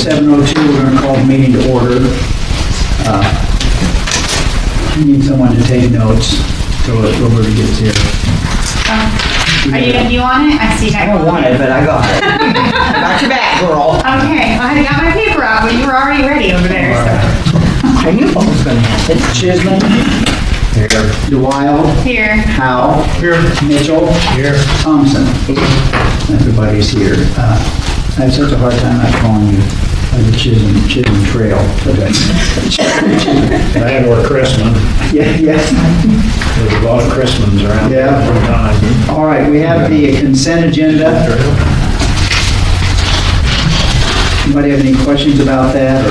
7:02, we're going to call the meeting to order. We need someone to take notes until Roberta gets here. Do you want it? I see that. I don't want it, but I got it. I got your back, girl. Okay, well, I got my paper out, but you were already ready over there. So. I knew what was going to happen. Chisholm. Here. DeWile. Here. Howe. Here. Mitchell. Here. Thompson. Everybody's here. I had such a hard time not calling you the Chisholm Trail. I had more Christmas. Yeah. There's a lot of Christmas around. Yeah. All right, we have the consent agenda. Anybody have any questions about that?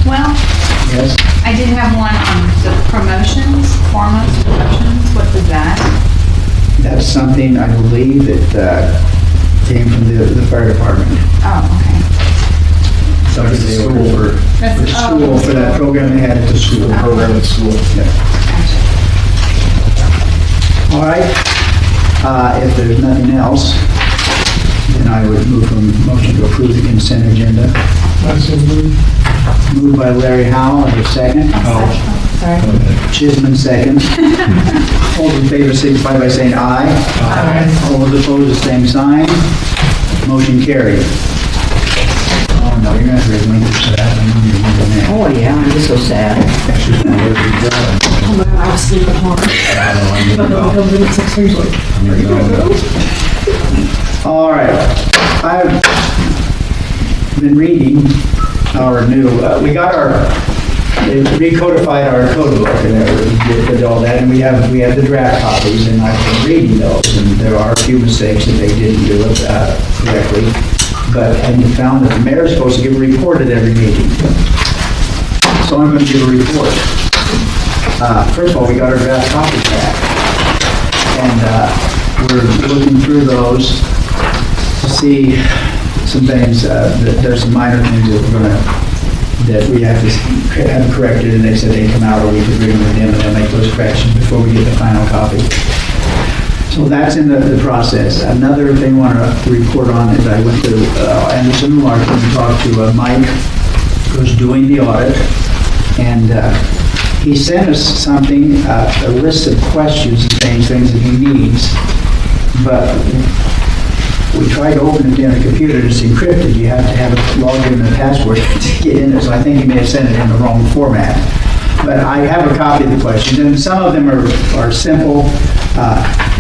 Well, Yes. I did have one on the promotions, foremost promotions. What was that? That's something I believe that came from the fire department. Oh, okay. Something they ordered for That's the school, for that program they had at the school. Program at school. Yeah. All right. If there's nothing else, then I would move from motion to approve the consent agenda. Moved by Larry Howell, a second. Sorry. Chisholm, second. All those in favor signify by saying aye. Aye. All those opposed, the same sign. Motion carried. Oh no, you're going to have to relinquish that. Oh, yeah, I'm just so sad. Oh my God, I was sleeping hard. But then we come in at 6 years later. All right. I've been reading our new, they recodified our code book and everything, did all that, and we have the draft copies, and I've been reading those, and there are a few mistakes that they didn't do it correctly, but I found that the mayor is supposed to give a report at every meeting. So I'm going to give a report. First of all, we got our draft copies back, and we're looking through those to see some things, there's some minor things that we have to have corrected, and they said they'd come out, or we could bring them with them and they'll make those corrections before we get the final copy. So that's in the process. Another thing I want to report on is I went to Anderson Martin and talked to Mike, who's doing the audit, and he sent us something, a list of questions and things that he needs, but we tried to open it in a computer, it's encrypted. You have to have a login and a password to get in there, so I think he may have sent it in the wrong format. But I have a copy of the questions, and some of them are simple.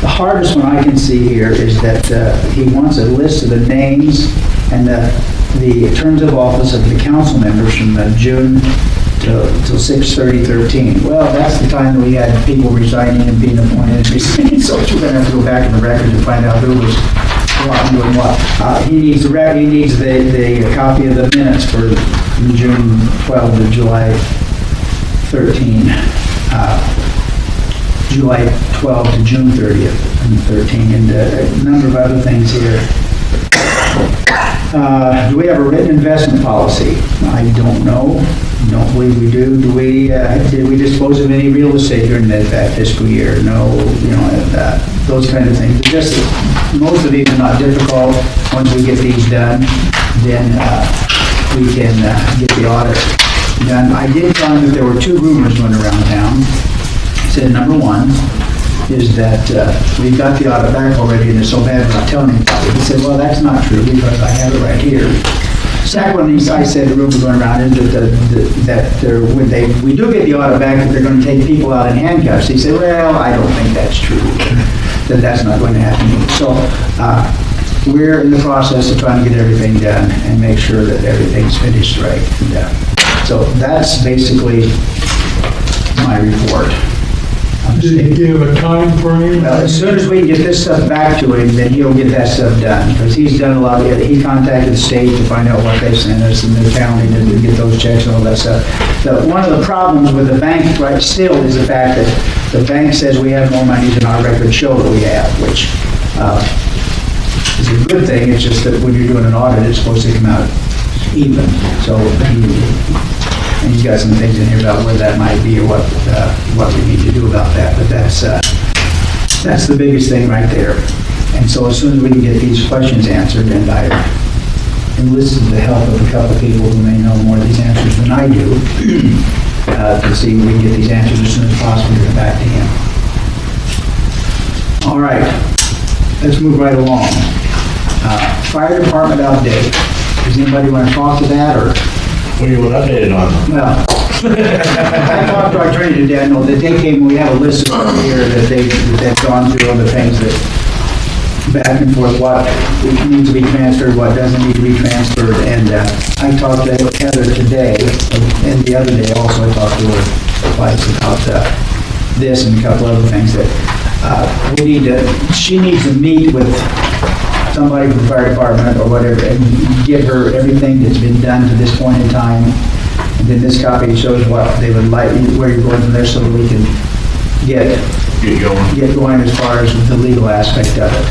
The hardest one I can see here is that he wants a list of the names and the terms of office of the council members from June till 6/30/13. Well, that's the time that we had people resigning and being appointed and resigning, so we're going to have to go back in the records and find out who was doing what. He needs the copy of the minutes for June 12th to July 13. July 12th to June 30th and 13, and a number of other things here. Do we have a written investment policy? I don't know. Don't believe we do. Did we dispose of any real estate during that fiscal year? No. Those kind of things. Just most of these are not difficult. Once we get these done, then we can get the audit done. I did find that there were two rumors going around town. Said number one is that we've got the audit back already and it's so bad we're not telling anybody. He said, well, that's not true because I have it right here. Second one, I said the rumor going around is that when we do get the audit back, that they're going to take people out in handcuffs. He said, well, I don't think that's true. That's not going to happen. So we're in the process of trying to get everything done and make sure that everything's finished right. So that's basically my report. Did he give a time frame? Well, as soon as we can get this stuff back to him, then he'll get that stuff done, because he's done a lot of it. He contacted the state to find out what they sent us, and the county to get those checks and all that stuff. One of the problems with the bank right still is the fact that the bank says we have more money than our records show that we have, which is a good thing. It's just that when you're doing an audit, it's supposed to come out even. So and he's got some things in here about where that might be or what we need to do about that. But that's the biggest thing right there. And And so as soon as we can get these questions answered, and I enlisted the help of a couple of people who may know more of these answers than I do, to see if we can get these answers as soon as possible and get back to him. All right, let's move right along. Fire department update. Does anybody want to talk to that, or? What do you want updated on? Well, I talked to our attorney today, I know that they came, we have a list of here that they've gone through all the things that, back and forth, what needs to be transferred, what doesn't need to be transferred, and I talked to Heather today, and the other day also I talked to her twice about this and a couple other things that she needs to meet with somebody from the fire department or whatever, and give her everything that's been done to this point in time. And then this copy shows what they would like, where you're going from there, so that we can get going as far as the legal aspect of it.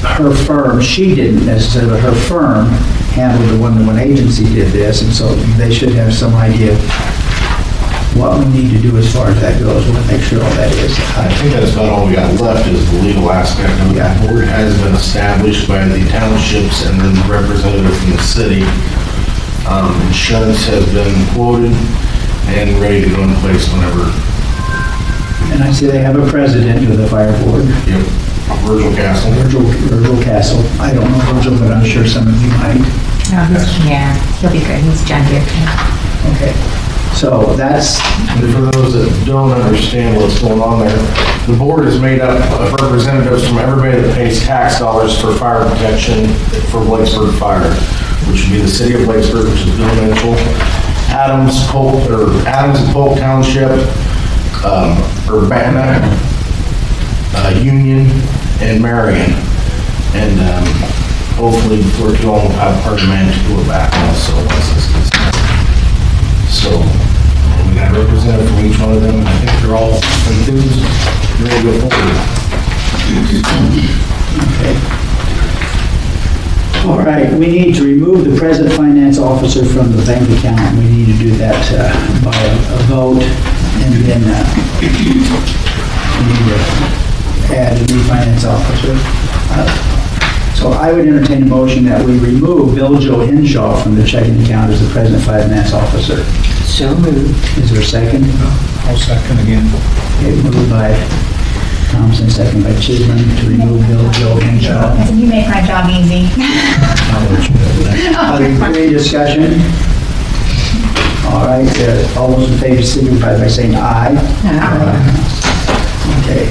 Her firm, she didn't necessarily, but her firm handled the one-to-one agency did this, and so they should have some idea what we need to do as far as that goes. We'll make sure all that is. I think that's about all we got left is the legal aspect of it. Yeah. The board has been established by the townships and then the representative from the city. Insurance has been quoted and ready to go in place whenever. And I see they have a president of the fire board. Yep. Virgil Castle. Virgil Castle. I don't know Virgil, but I'm sure some of you might. Yeah, he'll be good. He's John Deere. Okay. So that's, And for those that don't understand what's going on there, the board is made up of representatives from everybody that pays tax dollars for fire protection for Blakesburg Fire, which would be the city of Blakesburg, which is Bill Mitchell, Adams and Polk Township, Urbana, Union, and Marion. And hopefully before too long we'll have part of Manitoba back also once this gets done. So we got a representative from each one of them, and I think they're all enthused, ready to go forward. okay. All right, we need to remove the present finance officer from the bank account. We need to do that by a vote, and then we need to add a new finance officer. So I would entertain a motion that we remove Bill Joe Henshaw from the checking account as the present finance officer. So moved. Is there a second? I'll second again. Okay, moved by Thompson, second by Chisholm, to remove Bill Joe Henshaw. I said, you make my job easy. Any discussion? All right, all those in favor signify by saying aye. Okay,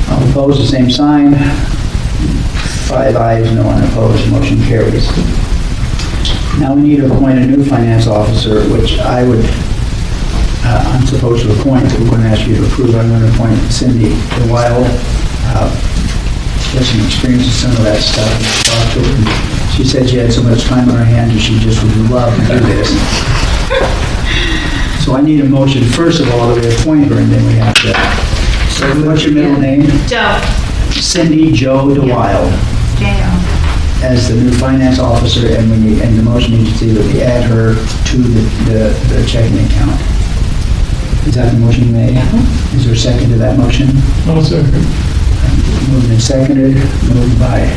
all opposed, the same sign. 5 ayes, no one opposed, motion carries. Now we need to appoint a new finance officer, which I'm supposed to appoint, but we're going to ask you to approve. I'm going to appoint Cindy Wild. She has some experience in some of that stuff. Talked to her, and she said she had so much time on her hands and she just would love to do this. So I need a motion, first of all, that we appoint her, and then we have to. So what's your middle name? Joe. Cindy Jo DeWild J.O. as the new finance officer, and the motion needs to see that we add her to the checking account. Is that the motion you made? Is there a second to that motion? I'll second. Moved and seconded, moved by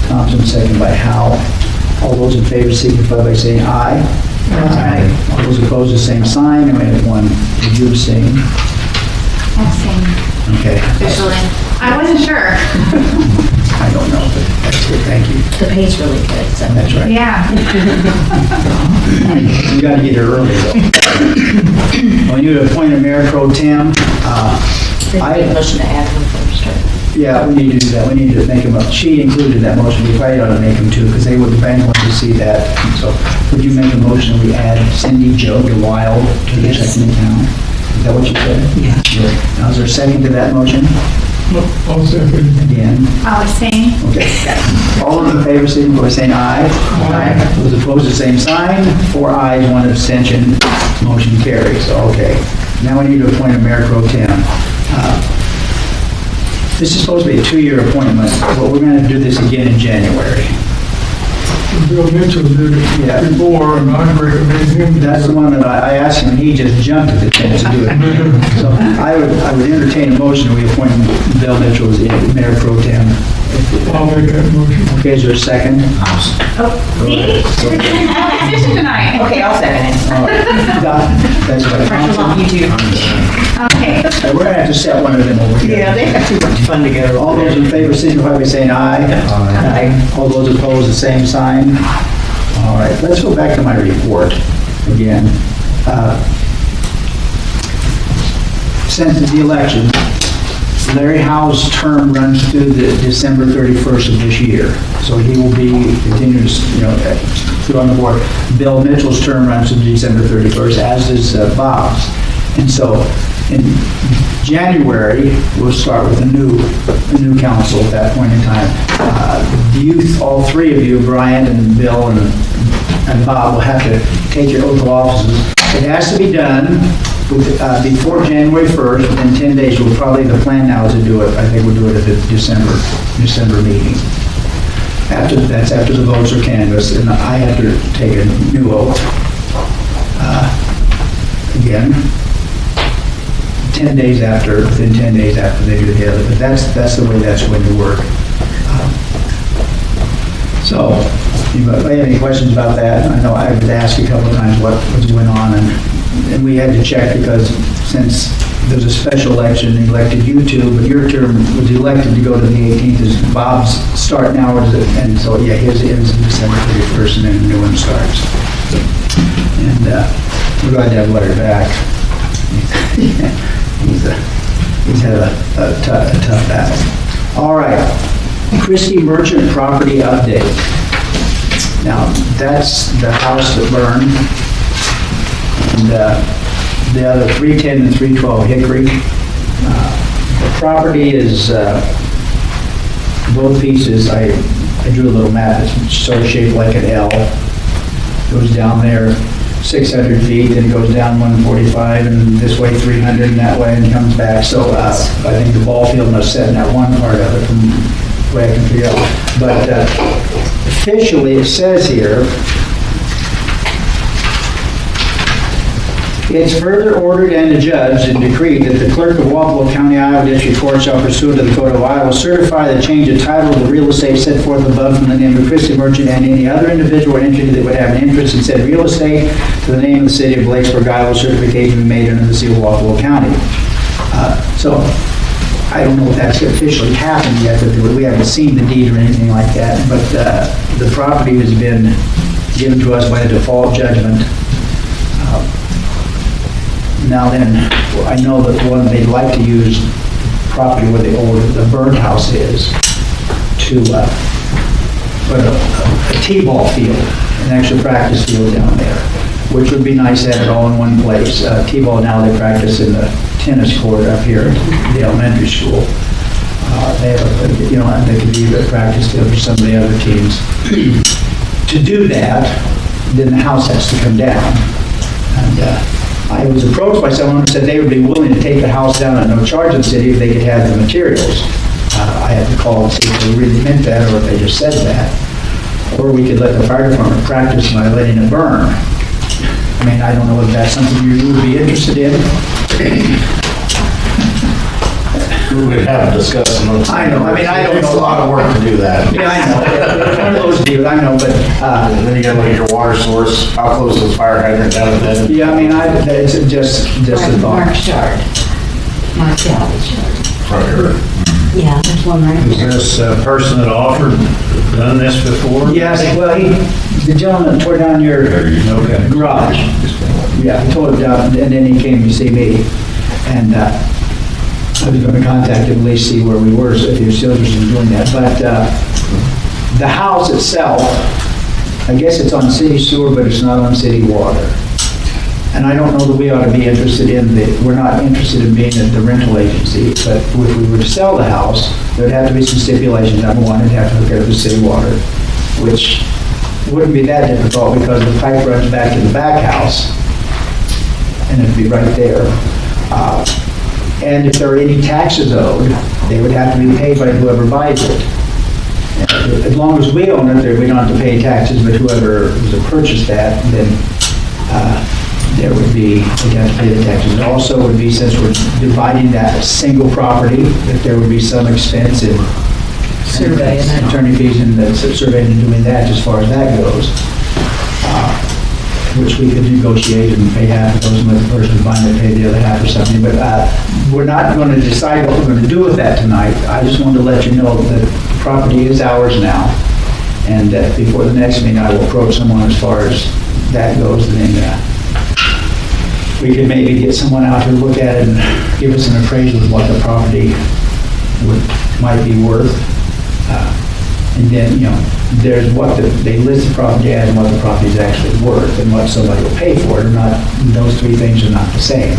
Thompson, seconded by Howell. All those in favor signify by saying aye. Aye. All those opposed, the same sign, and we have one. Did you abstain? Abstain. Okay. Officially. I wasn't sure. I don't know, but that's good, thank you. The pay's really good, so. That's right. Yeah. You gotta get here early, though. When you appoint a mayor pro tem, Motion to add one first, right? yeah, we need to do that. We need to make them up. She included that motion. We probably ought to make them too, because they would, the bank wants to see that. So would you make a motion we add Cindy Jo DeWild to the checking account? Is that what you said? Yeah. Good. Now, is there a second to that motion? I'll second. Again? I'll abstain. Okay. All those in favor, signify by saying aye. Aye. Those opposed, the same sign. 4 ayes, 1 abstention. Motion carries. Okay. Now we need to appoint a mayor pro tem. This is supposed to be a 2-year appointment, but we're going to do this again in January. Bill Mitchell did Yeah. it before, and I recommend him. That's the one that I asked him, and he just jumped at the chance to do it. So I would entertain a motion that we appoint Bill Mitchell as the mayor pro tem I'll make that motion. Okay, is there a second? Competition tonight. Okay, I'll second it. All right. That's what Pressure's on you too. Okay. We're gonna have to set one of them over here. Yeah, they have too much fun together. All those in favor, signify by saying aye. Aye. All those opposed, the same sign. All right, let's go back to my report again. Since the election, Larry Howe's term runs through the December 31st of this year. So he will be continuous, through on the board. Bill Mitchell's term runs through December 31st, as does Bob's. And so in January, we'll start with a new council at that point in time. All three of you, Brian and Bill and Bob, will have to take your oath of offices. It has to be done before January 1st, within 10 days. The plan now is to do it, I think we'll do it at the December meeting. That's after the votes are canvassed, and I have to take a new oath. Again, within 10 days after they do the other, but that's the way that's going to work. So, if you have any questions about that, I know I've been asked a couple of times what was going on, and we had to check because since there's a special election, they elected you two, but your term was elected to go to the 18th. Is Bob's start now, and so yeah, his ends December 31st, and then a new one starts. And we're glad to have Larry back. He's had a tough battle. All right, Christie Merchant property update. Now, that's the house that burned, and the other 310 and 312 Hickory. The property is, both pieces, I drew a little map, it's sort of shaped like an L. Goes down there 600 feet, then it goes down 145, and this way 300, and that way, and comes back. So I think the ball field must set in that one part of it, from the way I can figure out. But officially, it says here, it's further ordered and adjudged and decreed that the clerk of Wapello County, Iowa District Court shall pursuant to the Code of Iowa certify the change of title of the real estate set forth above from the name of Christie Merchant and any other individual or entity that would have an interest in said real estate to the name of the city of Blakesburg, Iowa, certification be made under the seal of Wapello County. So I don't know if that's officially happened yet, but we haven't seen the deed or anything like that, but the property has been given to us by a default judgment. Now then, I know that the one they'd like to use property where the burnt house is to put a t-ball field, an extra practice field down there, which would be nice to have it all in one place. T-ball now they practice in the tennis court up here at the elementary school. They have they could be a practice field for some of the other teams. To do that, then the house has to come down. And I was approached by someone who said they would be willing to take the house down at no charge to the city if they could have the materials. I had to call and see if they really meant that or if they just said that. Or we could let the fire department practice by letting it burn. I mean, I don't know if that's something you would be interested in. We would have to discuss some of those. I know, I mean, I don't know. It's a lot of work to do that. Yeah, I know. It's one of those deals, I know, but, And then you gotta look at your water source, how close is the fire hydrant down at that? yeah, I mean, it's just a thought. Mark's yard. Mark's yard. Right here. Yeah, there's one right Is there. this person that offered done this before? Yes, well, the gentleman tore down your Okay. garage. Yeah, he tore it down, and then he came to see me, and I was going to contact him, at least see where we were, so if he was still interested in doing that. But the house itself, I guess it's on city sewer, but it's not on city water. And I don't know that we ought to be interested we're not interested in being at the rental agency, but if we were to sell the house, there'd have to be some stipulations. Number one, it'd have to hook up to city water, which wouldn't be that difficult because the pipe runs back to the back house, and it'd be right there. And if there are any taxes owed, they would have to be paid by whoever buys it. As long as we own it, we don't have to pay taxes, but whoever purchased that, then they'd have to pay the taxes. It also would be, since we're dividing that single property, that there would be some expense in Survey and that. Attorney fees and the surveying and doing that, as far as that goes. Which we could negotiate and pay half of those, and let the person find it, pay the other half or something. But we're not going to decide what we're going to do with that tonight. I just wanted to let you know that the property is ours now. And before the next meeting, I will approach someone as far as that goes. And then we could maybe get someone out to look at it and give us an appraisal of what the property might be worth. And then, there's what they list the property as and what the property is actually worth and what somebody will pay for it. Those three things are not the same.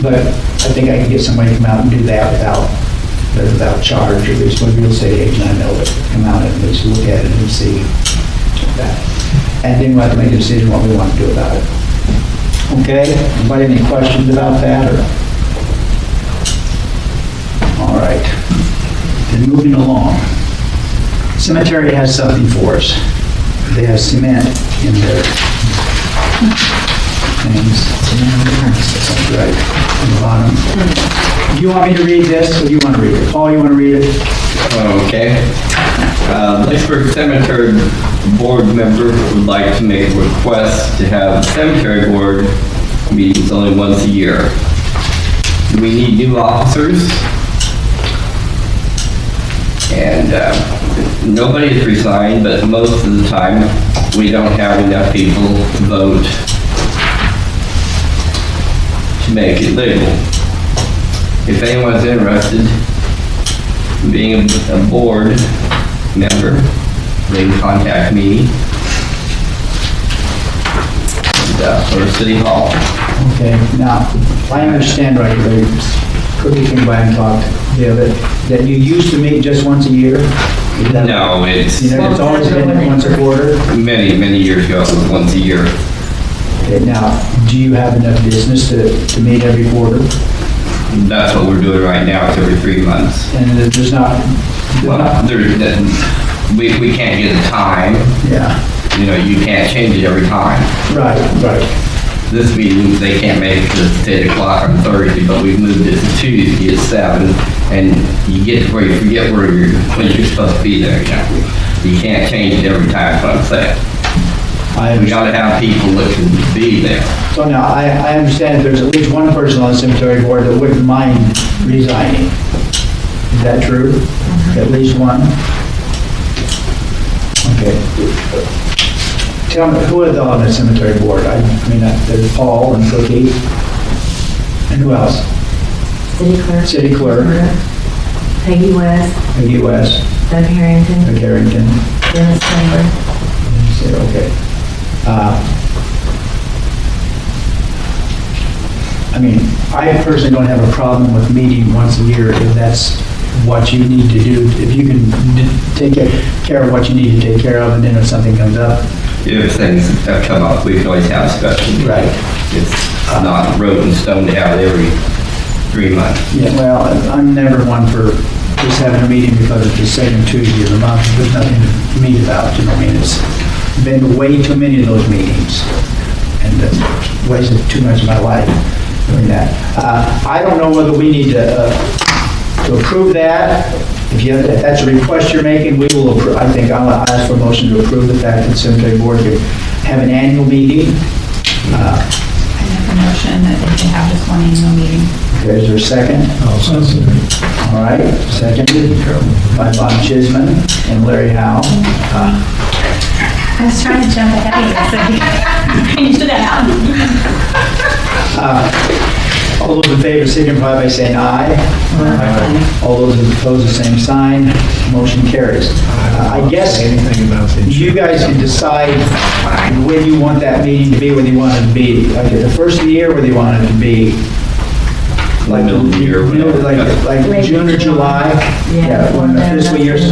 But I think I can get somebody to come out and do that without charge, or at least one real estate agent I know would come out and at least look at it and see that. And then we'll have to make a decision what we want to do about it. Okay? Anybody have any questions about that? All right. Then moving along. Cemetery has something for us. They have cement in their things. Right, on the bottom. Do you want me to read this, or do you want to read it? Paul, you want to read it? Okay. Blakesburg Cemetery Board member would like to make a request to have cemetery board meetings only once a year. Do we need new officers? And nobody has resigned, but most of the time we don't have enough people to vote to make it legal. If anyone's interested in being a board member, they can contact me or City Hall. Okay, now, I understand right there, Cookie came by and talked, that you used to meet just once a year? Is that- No, it's It's always been once a quarter? many, many years ago, it was once a year. Okay, now, do you have enough business to meet every quarter? That's what we're doing right now, it's every 3 months. And there's not, Well, we can't get a time, yeah, you can't change it every time. right. This meeting, they can't make it to 8 o'clock on Thursday, but we've moved it to Tuesday at 7, and you get to where you forget when you're supposed to be there, You can't change it every time, that's what I'm saying. We gotta have people that can be there. So now, I understand there's at least one person on the cemetery board that wouldn't mind resigning. Is that true? At least one? Okay. Tell me, who are they on the cemetery board? I mean, there's Paul and Cookie. And who else? City clerk. City clerk, Peggy West, Peggy West, Doug Harrington, Doug Harrington. Dennis Timber. Okay. I mean, I personally don't have a problem with meeting once a year if that's what you need to do. If you can take care of what you need to take care of, and then if something comes up. If things have come up, we can always have special meetings. Right. It's not wrote in stone to have it every 3 months. Yeah, well, I'm never one for just having a meeting because it's the same Tuesday of the month. There's nothing to meet about, I mean, it's been way too many of those meetings, and wasted too much of my life doing that. I don't know whether we need to approve that. If that's a request you're making, we will approve. I think I'll ask for a motion to approve the fact that the cemetery board could have an annual meeting. I make a motion that they can have just one annual meeting. Okay, is there a second? All right, seconded by Bob Chisholm and Larry Howe. I was trying to jump ahead of you, so you should have. All those in favor signify by saying aye. Aye. All those opposed, the same sign. Motion carries. I guess you guys can decide when you want that meeting to be, whether you want it to be like at the first of the year, whether you want it to be like Middle of the year, like June or July. Yeah, when the fiscal year's.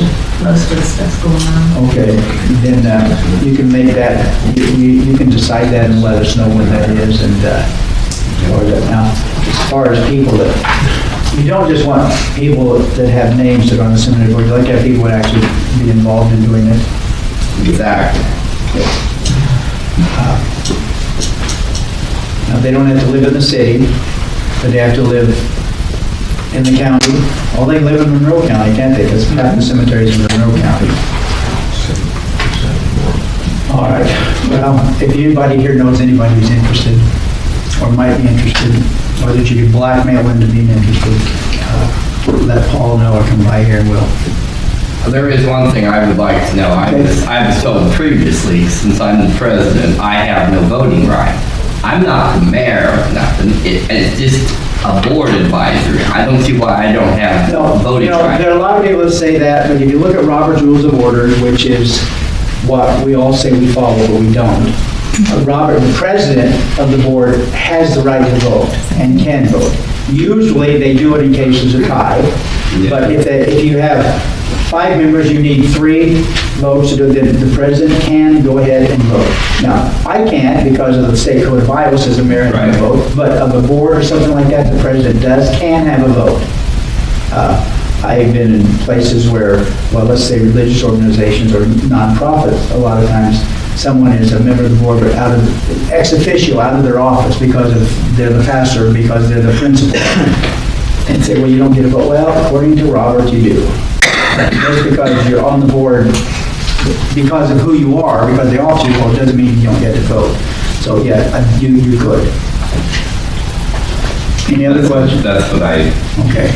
Most of the stuff's going on. Okay, then you can make that, you can decide that and let us know when that is, and now, as far as people that, you don't just want people that have names that are on the cemetery board, you like to have people that actually be involved in doing it. Exactly. Now, they don't have to live in the city, but they have to live in the county. Well, they live in Monroe County, can't they? Because half the cemeteries in Monroe County. All right, well, if anybody here knows anybody who's interested, or might be interested, or that you could blackmail into being interested, let Paul know or come by here and we'll. There is one thing I would like to know. I was told previously, since I'm the president, I have no voting right. I'm not the mayor or nothing. It's just a board advisory. I don't see why I don't have voting right. There are a lot of people that say that, but if you look at Robert's Rules of Order, which is what we all say we follow, but we don't. Robert, the president of the board, has the right to vote and can vote. Usually, they do it in cases of tie, but if you have 5 members, you need 3 votes to do it. The president can go ahead and vote. Now, I can't because of the state code of Iowa says the mayor can vote, but of a board or something like that, the president can have a vote. I've been in places where, well, let's say religious organizations or nonprofits, a lot of times someone is a member of the board, but ex officio, out of their office because they're the pastor, because they're the principal, and say, well, you don't get a vote. Well, according to Robert, you do. Just because you're on the board, because of who you are, because the office you hold, doesn't mean you don't get to vote. So, yeah, you could. Any other questions? That's what I... Okay.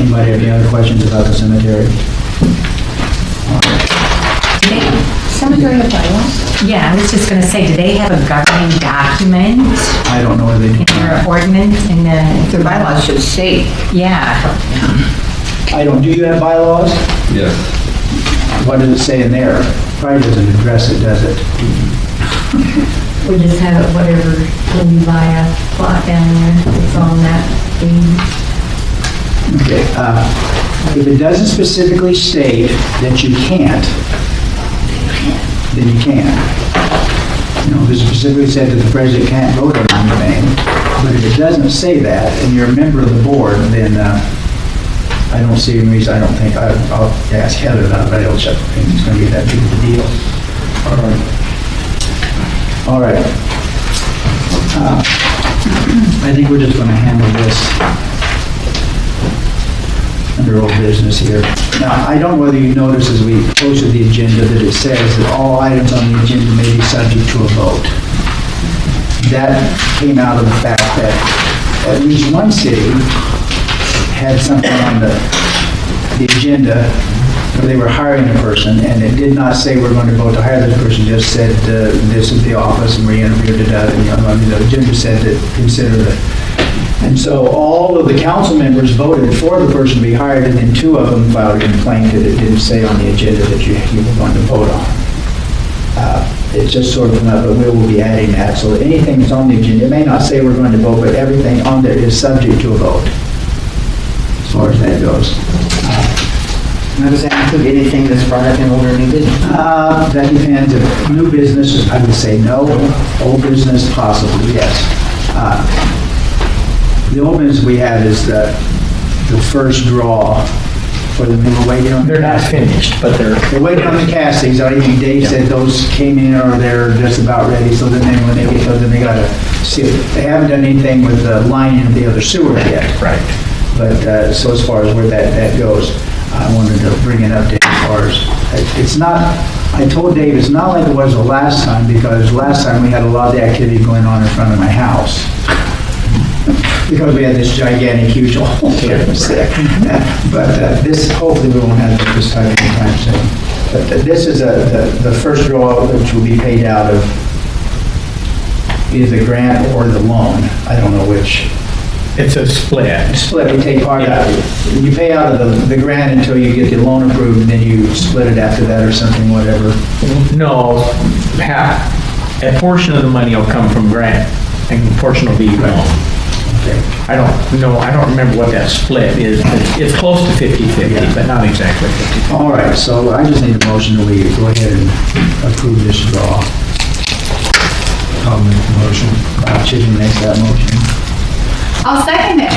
Anybody have any other questions about the cemetery? Cemetery of bylaws? Yeah, I was just gonna say, do they have a governing document I don't know whether they in do. their ordinance and then? Their bylaws should state. Yeah. I don't. Do you have bylaws? Yes. What does it say in there? Probably doesn't address it, does it? We just have it, whatever, when you buy a plot down there, it's on that thing. Okay. If it doesn't specifically state that you can't, then you can. You know, if it specifically said that the president can't vote on anything, but if it doesn't say that, and you're a member of the board, then I don't see any reason, I don't think, I'll ask Heather about it, but I don't think it's going to be that big of a deal. All right. I think we're just going to handle this under old business here. Now, I don't know whether you noticed as we posted the agenda that it says that all items on the agenda may be subject to a vote. That came out of the fact that at least one city had something on the agenda where they were hiring a person, and it did not say we're going to vote to hire this person, just said this is the office and we interviewed it, the agenda said that consider it. And so all of the council members voted for the person to be hired, and then 2 of them filed a complaint that it didn't say on the agenda that you were going to vote on. It's just sort of another, we will be adding that, so that anything that's on the agenda, it may not say we're going to vote, but everything on there is subject to a vote, as far as that goes. Now, does that include anything that's brought up in old or new business? That depends. If new business, I would say no. Old business, possibly, yes. The old business we have is the first draw for the new waiting on. They're not finished, but they're waiting on the castings. I think Dave said those came in or they're just about ready. So then when they get those, then they got to see it. They haven't done anything with the lining of the other sewer yet. right. But so as far as where that goes, I wanted to bring an update as far as, it's not, I told Dave it's not like it was the last time, because last time we had a lot of the activity going on in front of my house. Because we had this gigantic, huge hole here. But this, hopefully we won't have this time anytime soon. But this is the first draw, which will be paid out of either the grant or the loan. I don't know which. It's a split. Split, we take part out. You pay out of the grant until you get the loan approved, and then you split it after that or something, whatever. No, half, a portion of the money will come from grant, and a portion will be loan. Okay. I don't remember what that split is, but it's close to 50-50, but not exactly 50. All right, so I just need a motion that we go ahead and approve this draw. I'll make the motion. Chicken makes that motion. I'll second it.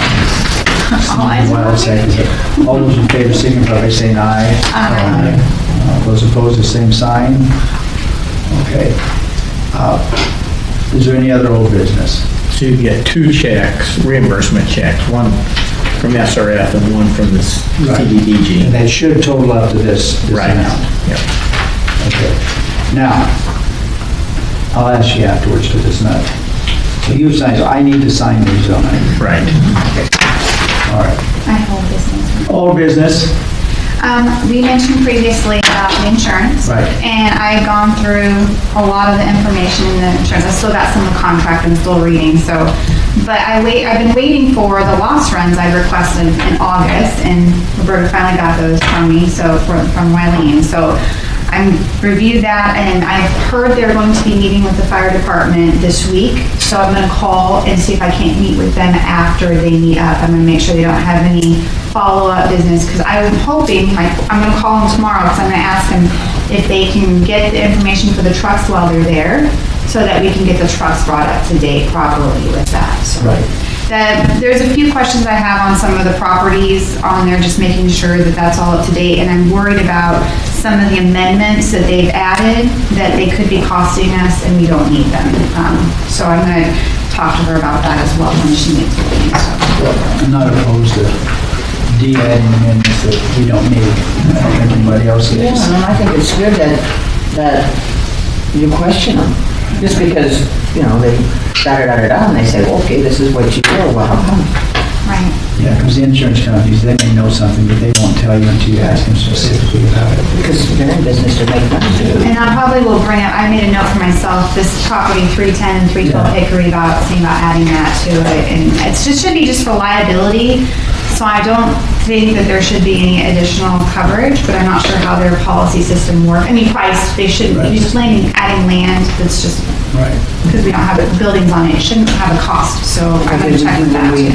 Wild seconds it. All those in favor signify by saying aye. Aye. Those opposed, the same sign. Okay. Is there any other old business? So you get 2 checks, reimbursement checks, one from SRF and one from the Right. CDBG. And that should total up to this Right. amount. Yep. Okay. Now, I'll ask you afterwards because it's not, so you sign, so I need to sign these on it. Right. All right. I hold business. Old business, We mentioned previously about the insurance. Right. And I've gone through a lot of the information in the insurance. I still got some of the contract I'm still reading, so. But I've been waiting for the loss runs I requested in August, and Roberta finally got those from me, so, from Wileen. So I reviewed that, and I've heard they're going to be meeting with the fire department this week. So I'm gonna call and see if I can't meet with them after they meet up. I'm gonna make sure they don't have any follow-up business, because I'm hoping, like, I'm gonna call them tomorrow, because I'm gonna ask them if they can get the information for the trucks while they're there, so that we can get the trucks brought up to date properly with that, so. Right. There's a few questions I have on some of the properties on there, just making sure that that's all up to date, and I'm worried about some of the amendments that they've added, that they could be costing us, and we don't need them. So I'm gonna talk to her about that as well when she meets with me, so. I'm not opposed to de-adding amendments that we don't need. I don't think anybody else is. Yeah, and I think it's good that you question them. Just because, they da-da-da-da-da, and they say, well, okay, this is what you do, well, how come? Right. Yeah, because the insurance companies, they may know something, but they won't tell you until you ask them specifically about it. Because they're in business to make money too. And I probably will bring up, I made a note for myself, this property 310 and 312 Yeah. Hickory, saying about adding that to it, and should be just for liability, so I don't think that there should be any additional coverage, but I'm not sure how their policy system works. I mean, price, they shouldn't, Right. if you're just adding land, that's just, Right. because we don't have buildings on it, it shouldn't have a cost, so I'm gonna check with that too.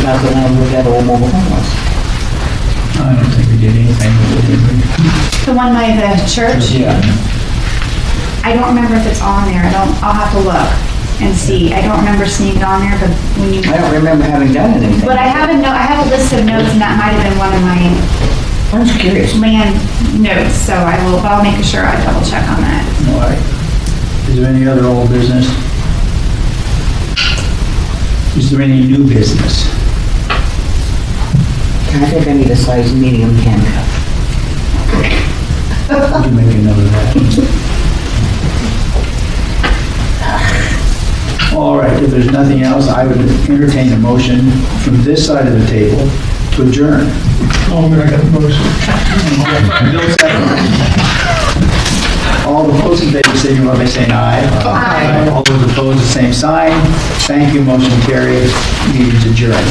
About the land with that old mobile home was. I don't think we did anything with it, did we? The one by the church? Yeah. I don't remember if it's on there, I'll have to look and see. I don't remember seeing it on there, but when you. I don't remember having done anything. But I have a list of notes, and that might have been one of my I was curious. land notes, so I'll make sure I double check on that. All right. Is there any other old business? Is there any new business? I think I need a size medium handcuff. Would you make a note of that? All right, if there's nothing else, I would entertain a motion from this side of the table to adjourn. I'll make that motion. Bill second. All those in favor, signify by saying aye. Aye. All those opposed, the same sign. Thank you, motion carried. Meeting's adjourned.